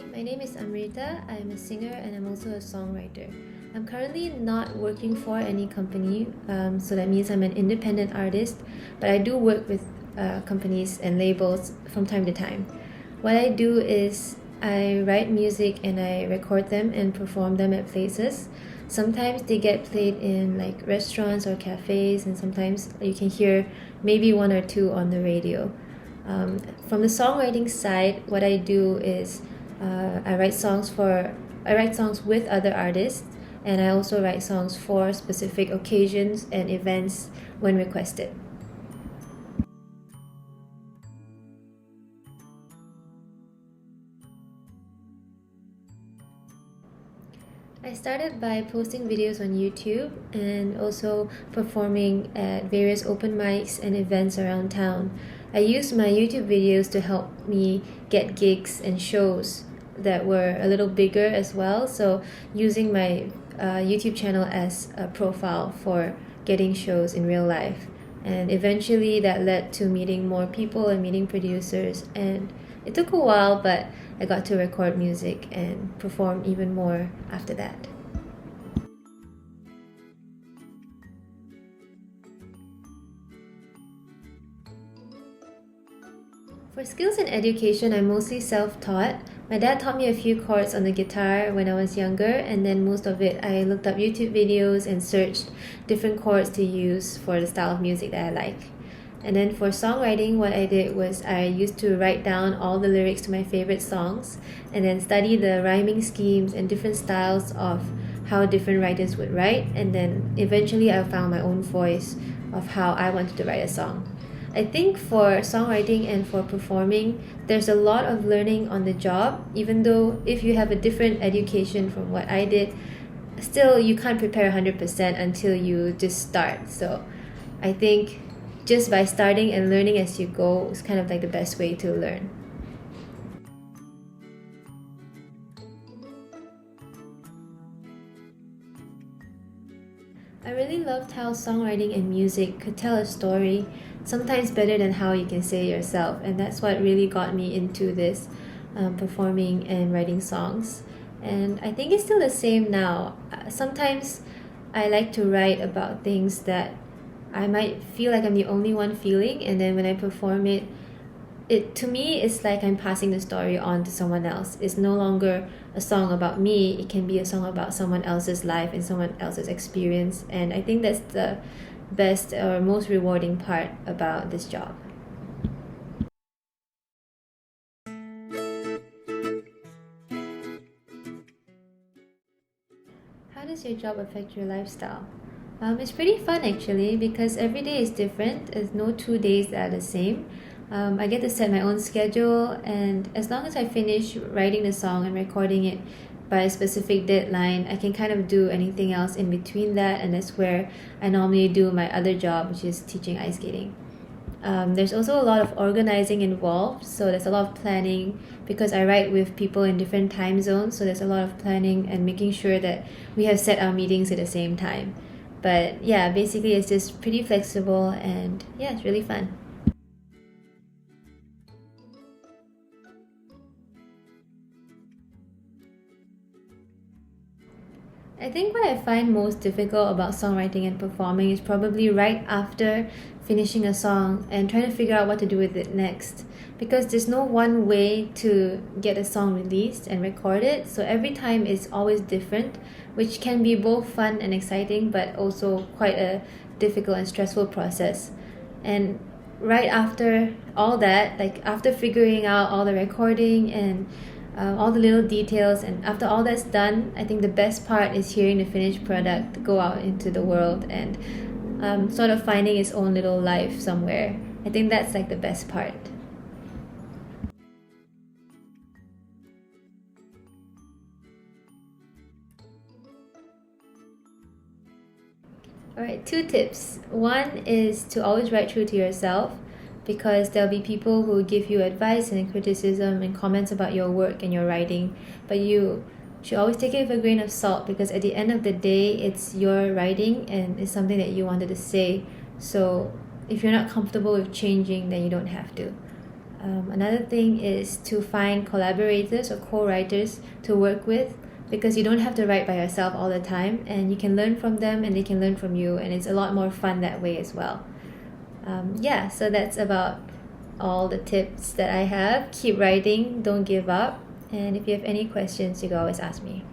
Hi, my name is Amrita. I'm a singer and I'm also a songwriter. I'm currently not working for any company, so that means I'm an independent artist, but I do work with companies and labels from time to time. What I do is I write music and I record them and perform them at places. Sometimes they get played in like restaurants or cafes, and sometimes you can hear maybe one or two on the radio. From the songwriting side, what I do is I write songs with other artists, and I also write songs for specific occasions and events when requested. I started by posting videos on YouTube and also performing at various open mics and events around town. I used my YouTube videos to help me get gigs and shows that were a little bigger as well. So, using my YouTube channel as a profile for getting shows in real life. And eventually that led to meeting more people and meeting producers. And it took a while, but I got to record music and perform even more after that. For skills and education, I'm mostly self taught. My dad taught me a few chords on the guitar when I was younger, and then most of it I looked up YouTube videos and searched different chords to use for the style of music that I like. And then for songwriting, what I did was I used to write down all the lyrics to my favorite songs and then study the rhyming schemes and different styles of how different writers would write. And then eventually I found my own voice of how I wanted to write a song. I think for songwriting and for performing, there's a lot of learning on the job, even though if you have a different education from what I did, still you can't prepare 100% until you just start. So I think just by starting and learning as you go is kind of like the best way to learn. I really loved how songwriting and music could tell a story, sometimes better than how you can say it yourself, and that's what really got me into this performing and writing songs. And I think it's still the same now. Sometimes I like to write about things that I might feel like I'm the only one feeling, and then when I perform it, it to me it's like I'm passing the story on to someone else. It's no longer a song about me, it can be a song about someone else's life and someone else's experience, and I think that's the best or most rewarding part about this job. How does your job affect your lifestyle? It's pretty fun actually because every day is different. There's no 2 days that are the same. I get to set my own schedule, and as long as I finish writing the song and recording it by a specific deadline, I can kind of do anything else in between that, and that's where I normally do my other job, which is teaching ice skating. There's also a lot of organizing involved, so there's a lot of planning because I write with people in different time zones, so there's a lot of planning and making sure that we have set our meetings at the same time. But yeah, basically it's just pretty flexible and yeah, it's really fun. I think what I find most difficult about songwriting and performing is probably right after finishing a song and trying to figure out what to do with it next. Because there's no one way to get a song released and record it, so every time is always different, which can be both fun and exciting, but also quite a difficult and stressful process. And right after all that, like after figuring out all the recording and all the little details, and after all that's done, I think the best part is hearing the finished product go out into the world and sort of finding its own little life somewhere. I think that's like the best part. All right, two tips. One is to always write true to yourself because there'll be people who give you advice and criticism and comments about your work and your writing, but you should always take it with a grain of salt because at the end of the day, it's your writing and it's something that you wanted to say. So if you're not comfortable with changing, then you don't have to. Another thing is to find collaborators or co-writers to work with, because you don't have to write by yourself all the time, and you can learn from them and they can learn from you, and it's a lot more fun that way as well. Yeah, so that's about all the tips that I have. Keep writing, don't give up, and if you have any questions, you can always ask me.